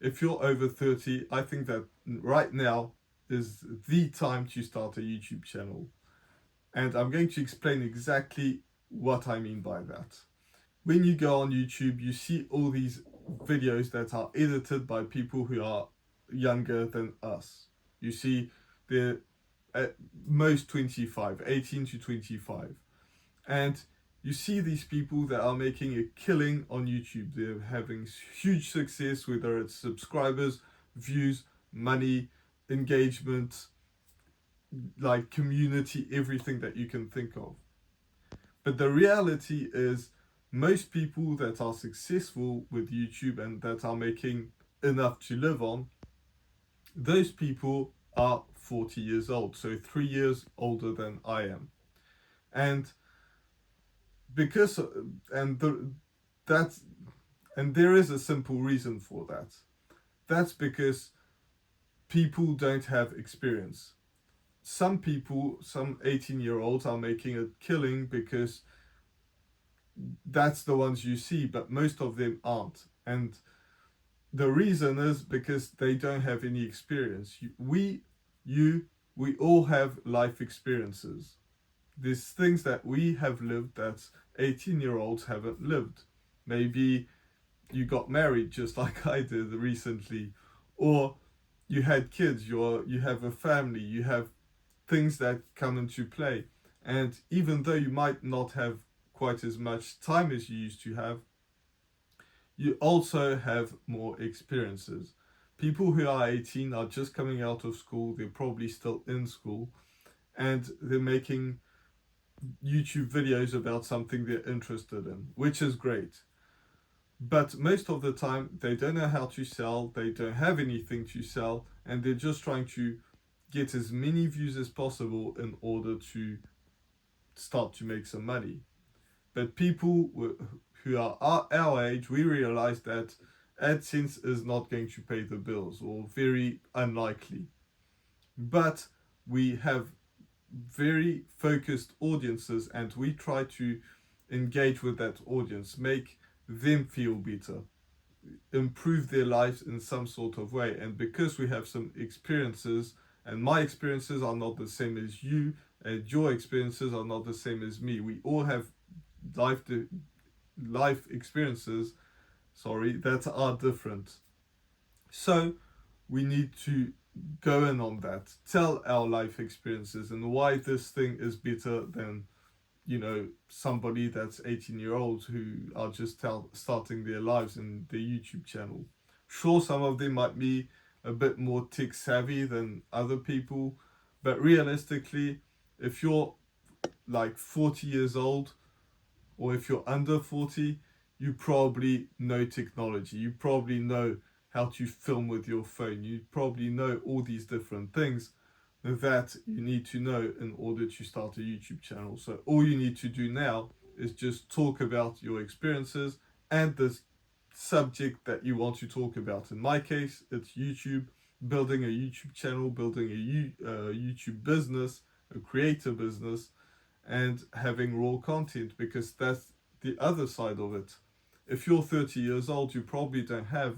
if you're over 30, I think that right now is the time to start a YouTube channel. And I'm going to explain exactly what I mean by that. When you go on YouTube, you see all these videos that are edited by people who are younger than us. You see they're at most 25, 18 to 25. And you see these people that are making a killing on YouTube. They're having huge success, whether it's subscribers, views, money, engagement, like community, everything that you can think of. But the reality is, most people that are successful with YouTube and that are making enough to live on, those people are 40 years old, so 3 years older than I am. And because and the, that's and there is a simple reason for that. That's because people don't have experience. Some people, some 18-year-olds are making a killing because that's the ones you see, but most of them aren't. And the reason is because they don't have any experience. You, we all have life experiences. There's things that we have lived that 18-year-olds haven't lived. Maybe you got married just like I did recently, or you had kids, you have a family, you have things that come into play. And even though you might not have quite as much time as you used to have, you also have more experiences. People who are 18 are just coming out of school, they're probably still in school, and they're making YouTube videos about something they're interested in, which is great. But most of the time, they don't know how to sell, they don't have anything to sell, and they're just trying to get as many views as possible in order to start to make some money. But people who are our age, we realize that AdSense is not going to pay the bills, or very unlikely. But we have very focused audiences, and we try to engage with that audience, make them feel better, improve their lives in some sort of way. And because we have some experiences, and my experiences are not the same as you, and your experiences are not the same as me, we all have life life experiences, sorry, that are different. So we need to go in on that, tell our life experiences and why this thing is better than, somebody that's 18 year olds who are just starting their lives in the YouTube channel. Sure, some of them might be a bit more tech savvy than other people, but realistically, if you're like 40 years old, or if you're under 40, you probably know technology. You probably know how to film with your phone. You probably know all these different things that you need to know in order to start a YouTube channel. So all you need to do now is just talk about your experiences and the subject that you want to talk about. In my case, it's YouTube, building a YouTube channel, building a YouTube business, a creator business, and having raw content, because that's the other side of it. If you're 30 years old, you probably don't have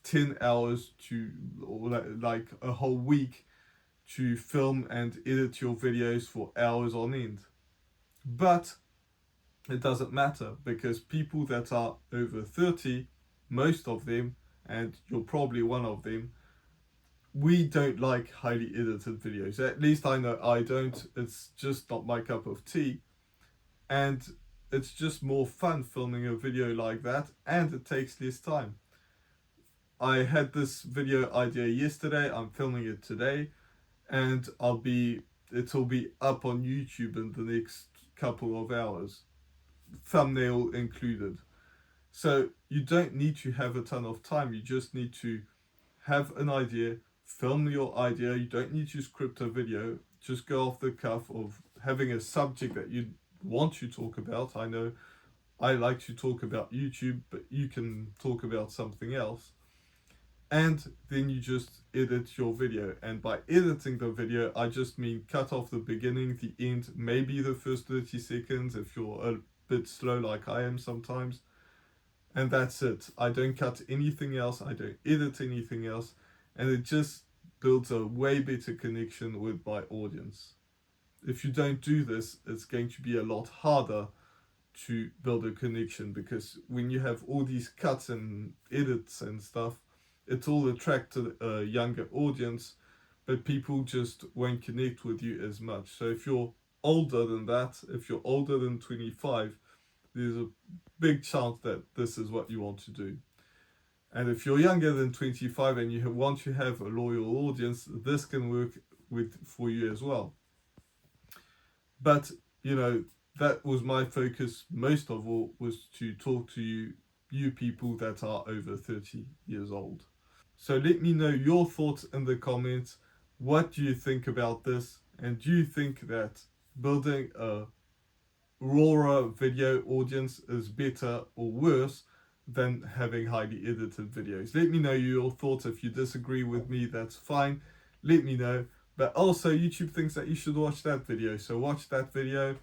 10 hours to, or like a whole week to film and edit your videos for hours on end. But it doesn't matter, because people that are over 30, most of them, and you're probably one of them, we don't like highly edited videos. At least I know I don't. It's just not my cup of tea. And it's just more fun filming a video like that, and it takes less time. I had this video idea yesterday, I'm filming it today, and it'll be up on YouTube in the next couple of hours, thumbnail included. So you don't need to have a ton of time, you just need to have an idea, film your idea. You don't need to script a video, just go off the cuff of having a subject that you want to talk about. I know I like to talk about YouTube, but you can talk about something else. And then you just edit your video. And by editing the video, I just mean cut off the beginning, the end, maybe the first 30 seconds if you're a bit slow like I am sometimes. and that's it. I don't cut anything else, I don't edit anything else, and it just builds a way better connection with my audience. If you don't do this, it's going to be a lot harder to build a connection, because when you have all these cuts and edits and stuff, it all attracts a younger audience, but people just won't connect with you as much. So if you're older than that, if you're older than 25, there's a big chance that this is what you want to do. And if you're younger than 25 and you want to have a loyal audience, this can work for you as well. But, you know, that was my focus most of all, was to talk to you people that are over 30 years old. So let me know your thoughts in the comments. What do you think about this? And do you think that building a rawer video audience is better or worse than having highly edited videos? Let me know your thoughts. If you disagree with me, that's fine. Let me know. But also, YouTube thinks that you should watch that video. So watch that video.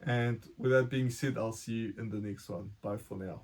And with that being said, I'll see you in the next one. Bye for now.